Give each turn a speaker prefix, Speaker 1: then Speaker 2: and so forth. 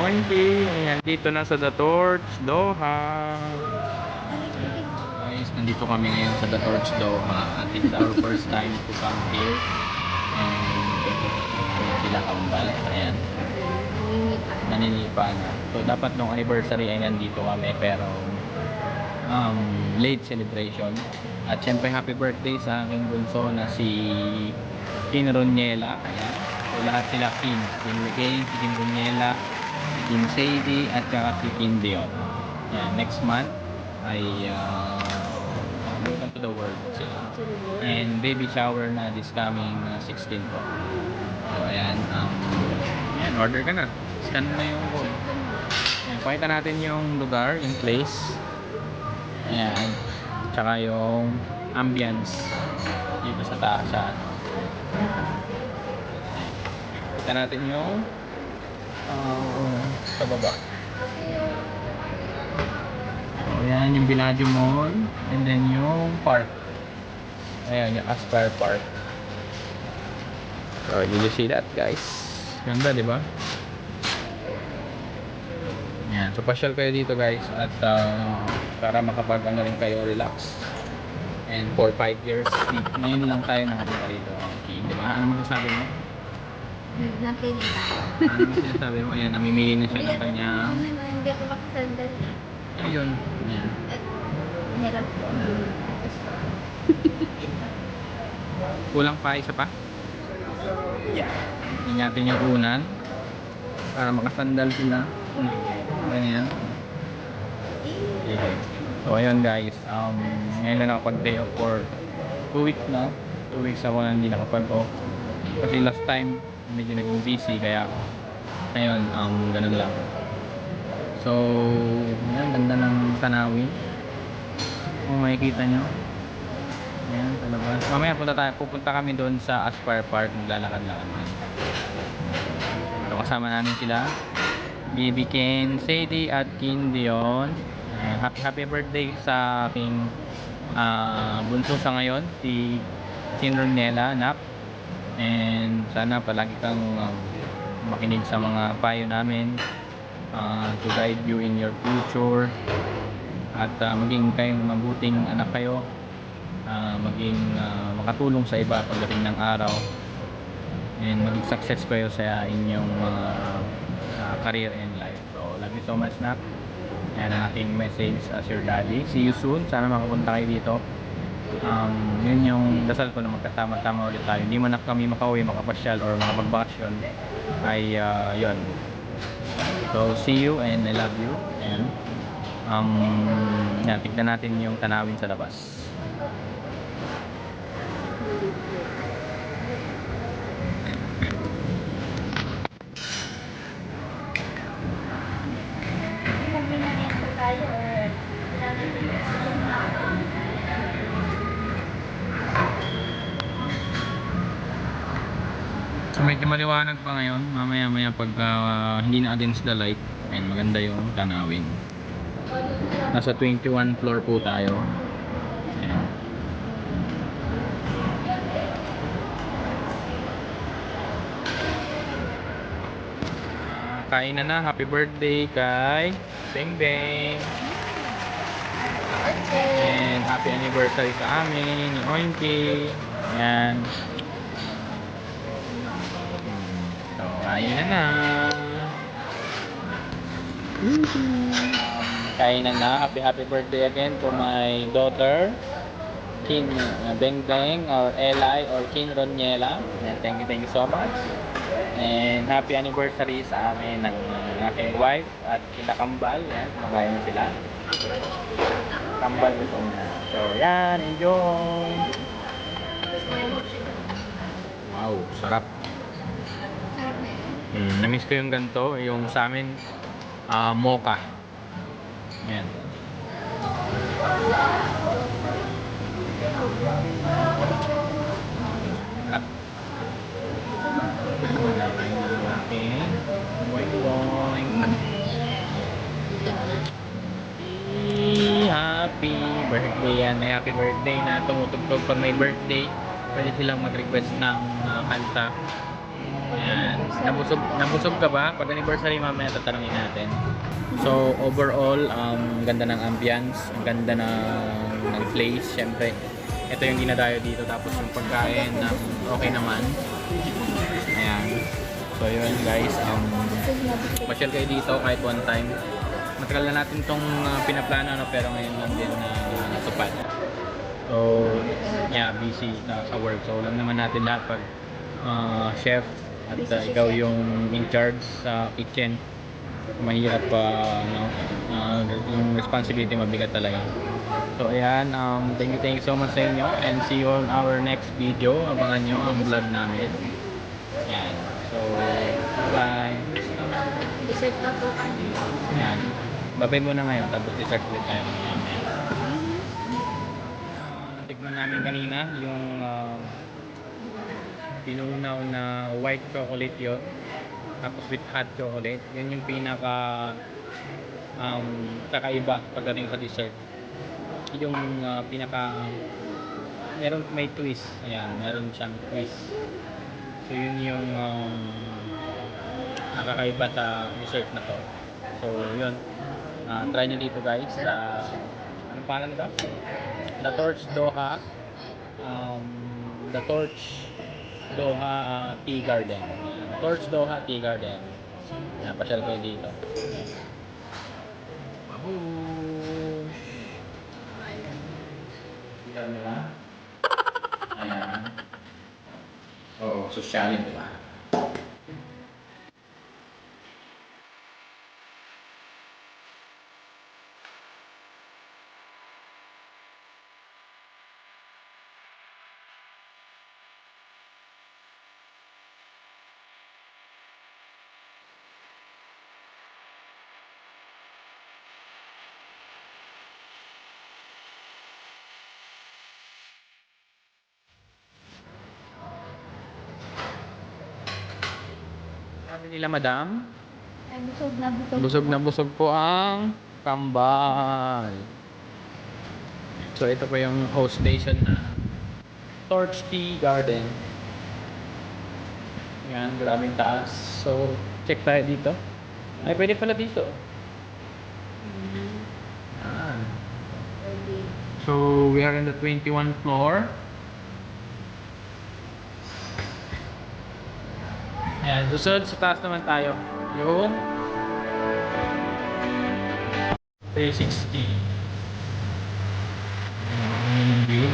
Speaker 1: Oinky, ayan, dito na sa The Torch, Doha. Guys, nandito kami ngayon sa The Torch, Doha. At it's our first time to come here. And sila kambal, ayan. Naninipa na. So, dapat nung anniversary ay nandito kami, pero late celebration. At syempre, happy birthday sa aking bunso na si Kin Roniela. Ayan. So, lahat sila Kin. Kin Miguel, si Kin Roniela, Kin Sadie at saka si Kin Dion. Yeah, next month ay welcome to the world sila. And baby shower na this coming 16 po. So ayan, ayan, order ka na. Scan na yung code. Ayan, pakita natin yung lugar, yung place. Ayan, tsaka yung ambience dito sa taas. Pakita natin yung sa baba. So, ayan yung Bellagio Mall. And then yung park. Ayan yung Aspire Park. So, did you see that, guys? Ganda, di ba? Ayan. So, pasyal kayo dito, guys. At para makapag ano rin kayo, relax. And for 5 years, ngayon lang tayo nakapunta dito. Okay, di ba? Ano masasabi mo? Ano sinasabi mo? Ayan, namimili na siya ng kanya.
Speaker 2: Hindi ako makasandal.
Speaker 1: Ayun. Ayan.
Speaker 2: Hirap po.
Speaker 1: Kulang pa, isa pa? Yeah. Tingnan natin yung unan. Para makasandal sila. Ganyan. Okay. So, ayun guys. Ngayon na nakapag-day off for 2 weeks na. 2 weeks ako na hindi nakapag-off. Kasi last time, medyo naging busy. Kaya, ayun, ganun lang. So, yan, ganda ng tanawin. Kung makikita nyo. Ayan, sa labas. Mamaya pupunta kami doon sa Aspire Park. Maglalakad-lakad na. So, kasama namin sila. Baby Ken Sadie at Kin Dion. Happy birthday sa aking bunso sa ngayon. Si Kin Roniela, anak. And sana palagi kang makinig sa mga payo namin. To guide you in your future. At maging kayong mabuting anak kayo. Maging makatulong sa iba pagdating ng araw, and maging success kayo sa inyong career and life. So love you so much, Nak. Yan ang aking message as your daddy. See you soon. Sana makapunta kayo dito. Yun yung dasal ko na magkasama-sama ulit tayo. Hindi man na kami makauwi, makapasyal or makapagbakasyon ay yun. So see you and I love you. And yan, tignan natin yung tanawin sa labas. So medyo maliwanag pa ngayon. Mamaya pag hindi na against the light, ayun, maganda yung tanawin. Nasa 21 floor po tayo. Ayan. Kain na. Happy birthday kay Beng Beng. And happy anniversary sa amin ni Oinky. Ayan. So, kain na. Kain na. Happy birthday again to my daughter Kin Beng Beng or Eli or Kin Roniela. And thank you so much. And happy anniversary sa amin ng aking wife at kinakambal. Yan, kumakain sila. Kambal gusto niya. So yan, enjoy. Wow, sarap. Na-miss ko yung ganito, yung sa amin mocha. Yan. Sarap. Okay. Boing boing. Happy birthday yan. May happy birthday na tumutugtog pag may birthday. Pwede silang mag-request ng kanta. Ayan. Nabusog ka ba? Pag anniversary mamaya tatanungin natin. So overall, ganda ng ambience, ang ganda ng place, syempre. Ito yung dinadayo dito, tapos yung pagkain okay naman. Ayan. So yun guys, masyal kayo dito kahit one time. Matagal na natin itong pinaplano pero ngayon lang din natupad. So yeah, busy sa work. So alam naman natin lahat pag chef at ikaw yung in charge sa kitchen, mahirap yung responsibility mabigat talaga. So ayan, thank you so much sa inyo and see you on our next video. Abangan nyo ang vlog namin. Ayan. So bye.
Speaker 2: Dessert na po kami.
Speaker 1: Ayan. Babay muna ngayon tapos dessert ulit tayo. Tikman namin kanina yung pinunaw na white chocolate yun. Tapos with hot chocolate. Yun yung pinaka kakaiba pagdating sa dessert. Yung pinaka meron may twist. Ayan, meron siyang twist. So yun yung nakakaiba sa dessert na to. So yun. Try nyo dito guys. Anong pangalan nito? The Torch Doha. The Torch Doha Tea Garden. Torch Doha Tea Garden. Pasyal kayo dito. Babush! Kita nila? Ayan. Oo, sosyalin diba? Sabi nila madam,
Speaker 2: Ay, busog na busog.
Speaker 1: busog na busog po ang kambal. So ito po yung host station na Torch Tea Garden. Yan, grabing taas. So check tayo dito. Ay, pwede pala dito. Yan. So we are in the 21st floor. Ayan, susunod sa taas naman tayo. Yung 360. View.